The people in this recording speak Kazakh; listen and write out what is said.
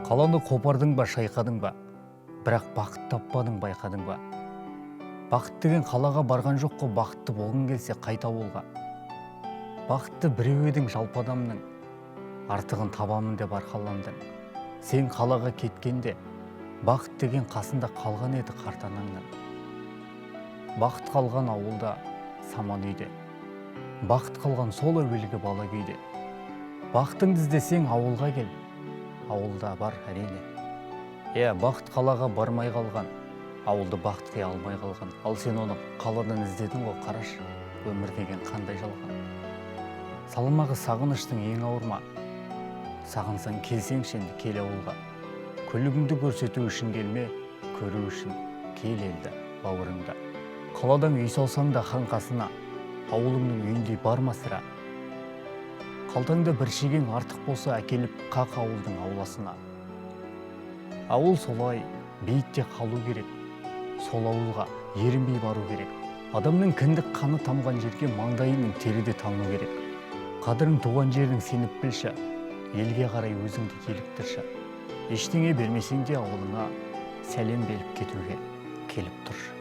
Қаланы қопардың ба, шайқадың ба, бірақ бақыт таппадың, байқадың ба? Бақыт деген қалаға барған жоқ қой, бақытты болғың келсе қайта ауылға. Бақытты біреу едің жалпы адамның, артығын табамын деп арқаландың. Сен қалаға кеткенде, бақыт деген қасында қалған еді қарт анаңның. Бақыт қалған ауылда, саман үйде. Бақыт қалған сол әуелгі бала күйде. Бақытыңды іздесең ауылға кел, ауылда бар әрине. Бақыт қалаға бармай қалған, ауылды бақыт қия алмай қалған. Ал сен оны қаладан іздедің ғой, қарашы, өмір деген қандай жалған. Салмағы сағыныштың ең ауыр ма? Сағынсаң келсеңші енді кел ауылға. Күлігіңді көрсету үшін келме, көру үшін кел елді бауырыңда. Қаладан үй салсаң да хан қасына, ауылыңның үйіндей барма сірә. Қалтаңда бір шеген артық болса әкеліп қақ ауылдың ауласына. Ауыл солай бейітте қалу керек, сол ауылға ерінбей бару керек. Адамның кіндік қаны тамған жерге маңдайының теріде таму керек. Қадірің туған жердің сеніп білші, елге қарай өзіңді еліктірші. Ештеңе бермесең де ауылыңа сәлем беріп кетуге келіп тұршы.